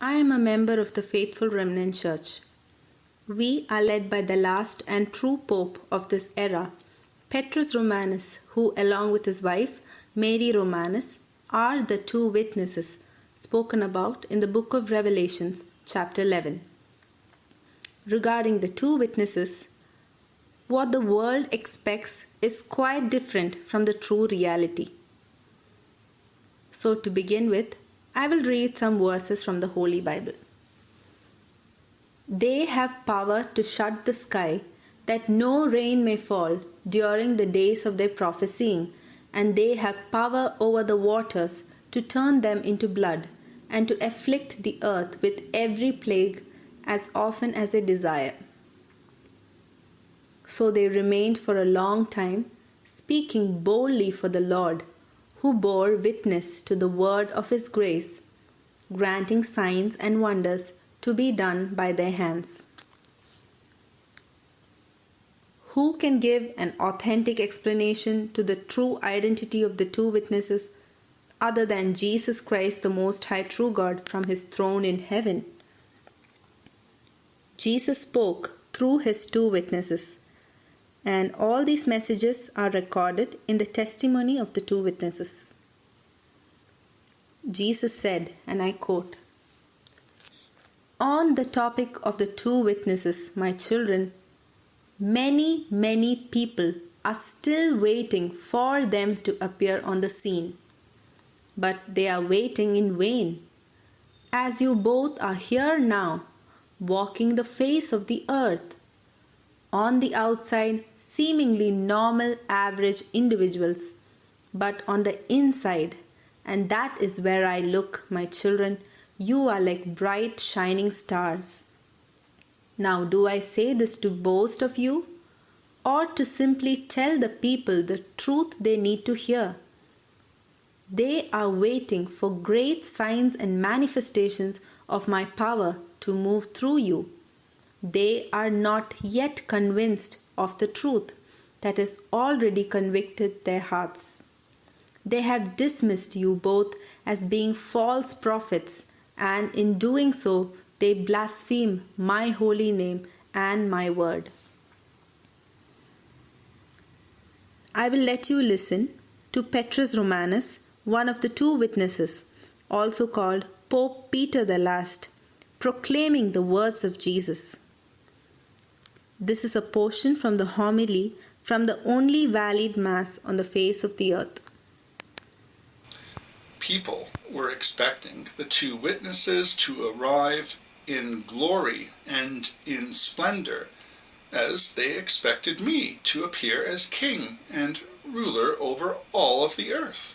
I am a member of the Faithful Remnant Church. We are led by the last and true Pope of this era, Petrus Romanus, who, along with his wife, Mary Romanus, are the two witnesses spoken about in the book of Revelations, chapter 11. Regarding the two witnesses, what the world expects is quite different from the true reality. So, to begin with, I will read some verses from the Holy Bible. They have power to shut the sky, that no rain may fall during the days of their prophesying, and they have power over the waters to turn them into blood, and to afflict the earth with every plague as often as they desire. So they remained for a long time, speaking boldly for the Lord, who bore witness to the word of his grace, granting signs and wonders to be done by their hands. Who can give an authentic explanation to the true identity of the two witnesses other than Jesus Christ, the Most High True God, from his throne in heaven? Jesus spoke through his two witnesses, and all these messages are recorded in the testimony of the two witnesses. Jesus said, and I quote, "On the topic of the two witnesses, my children, many people are still waiting for them to appear on the scene. But they are waiting in vain, as you both are here now, walking the face of the earth. On the outside, seemingly normal, average individuals, but on the inside, and that is where I look, my children, you are like bright, shining stars. Now, do I say this to boast of you, or to simply tell the people the truth they need to hear? They are waiting for great signs and manifestations of my power to move through you. They are not yet convinced of the truth that has already convicted their hearts. They have dismissed you both as being false prophets, and in doing so, they blaspheme my holy name and my word." I will let you listen to Petrus Romanus, one of the two witnesses, also called Pope Peter the Last, proclaiming the words of Jesus. This is a portion from the homily from the only valid Mass on the face of the earth. People were expecting the two witnesses to arrive in glory and in splendor, as they expected me to appear as king and ruler over all of the earth.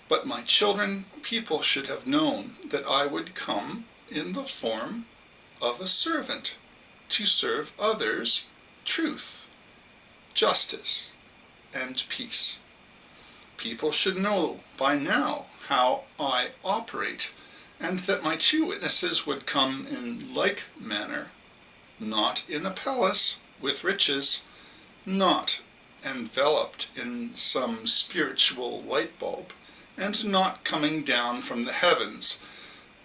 But my children, people should have known that I would come in the form of a servant to serve others truth, justice, and peace. People should know by now how I operate, and that my two witnesses would come in like manner, not in a palace with riches, not enveloped in some spiritual light bulb, and not coming down from the heavens,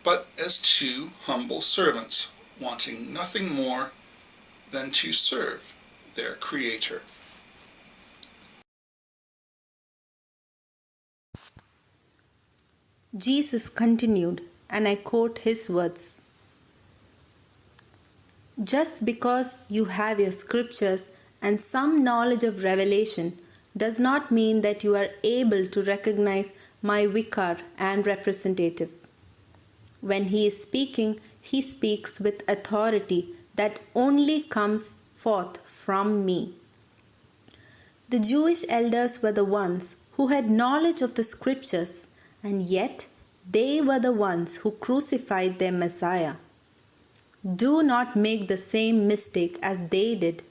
but as two humble servants, wanting nothing more than to serve their Creator. Jesus continued, and I quote his words, "Just because you have your scriptures and some knowledge of revelation does not mean that you are able to recognize my vicar and representative. When he is speaking, he speaks with authority that only comes forth from me." The Jewish elders were the ones who had knowledge of the scriptures, and yet they were the ones who crucified their Messiah. Do not make the same mistake as they did.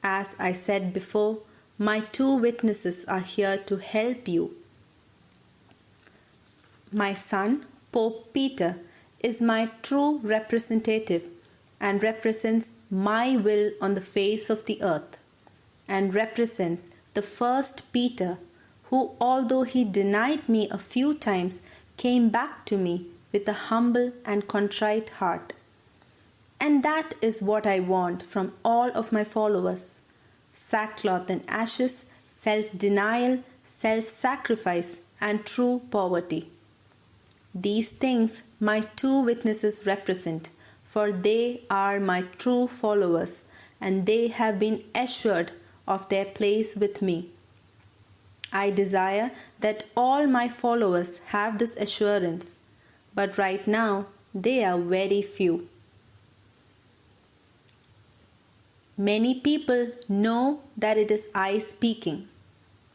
As I said before, my two witnesses are here to help you. My son, Pope Peter, is my true representative and represents my will on the face of the earth, and represents the first Peter, who, although he denied me a few times, came back to me with a humble and contrite heart. And that is what I want from all of my followers: sackcloth and ashes, self-denial, self-sacrifice, and true poverty. These things my two witnesses represent, for they are my true followers, and they have been assured of their place with me. I desire that all my followers have this assurance, but right now they are very few. Many people know that it is I speaking,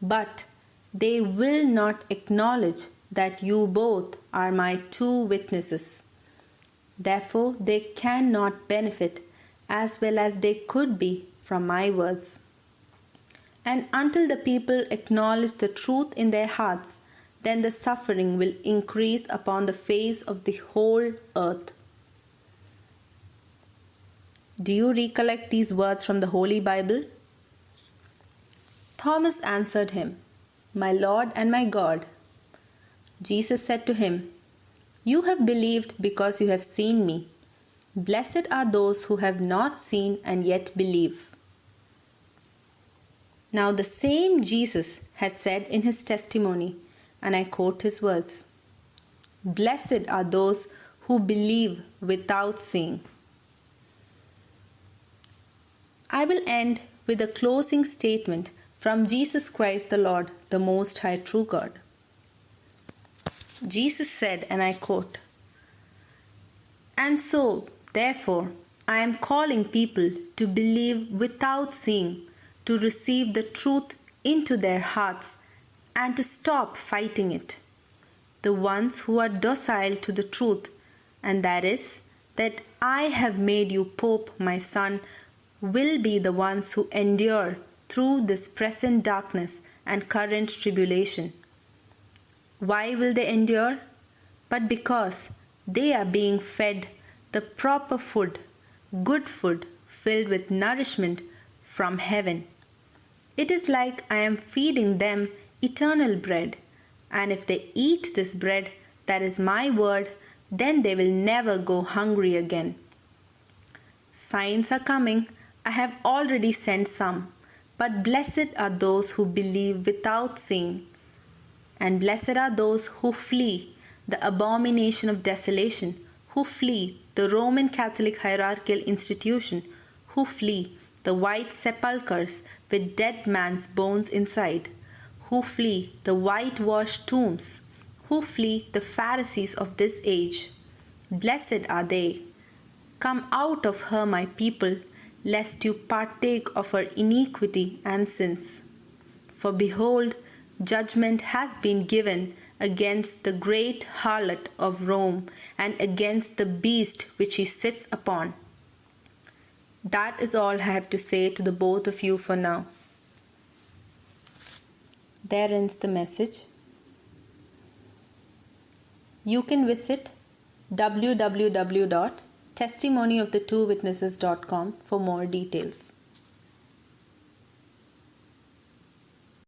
but they will not acknowledge that you both are my two witnesses. Therefore, they cannot benefit as well as they could be from my words. And until the people acknowledge the truth in their hearts, then the suffering will increase upon the face of the whole earth. Do you recollect these words from the Holy Bible? Thomas answered him, "My Lord and my God." Jesus said to him, "You have believed because you have seen me. Blessed are those who have not seen and yet believe." Now the same Jesus has said in his testimony, and I quote his words, "Blessed are those who believe without seeing." I will end with a closing statement from Jesus Christ the Lord, the Most High True God. Jesus said, and I quote, "And so, therefore, I am calling people to believe without seeing, to receive the truth into their hearts, and to stop fighting it. The ones who are docile to the truth, and that is, that I have made you Pope, my son, will be the ones who endure through this present darkness and current tribulation. Why will they endure? But because they are being fed the proper food, good food filled with nourishment from heaven. It is like I am feeding them eternal bread, and if they eat this bread, that is my word, then they will never go hungry again. Signs are coming. I have already sent some, but blessed are those who believe without seeing. And blessed are those who flee the abomination of desolation, who flee the Roman Catholic hierarchical institution, who flee the white sepulchres with dead man's bones inside, who flee the whitewashed tombs, who flee the Pharisees of this age. Blessed are they. Come out of her, my people, lest you partake of her iniquity and sins. For behold, judgment has been given against the great harlot of Rome and against the beast which she sits upon. That is all I have to say to the both of you for now. There ends the message. You can visit www.testimonyofthetwowitnesses.com for more details.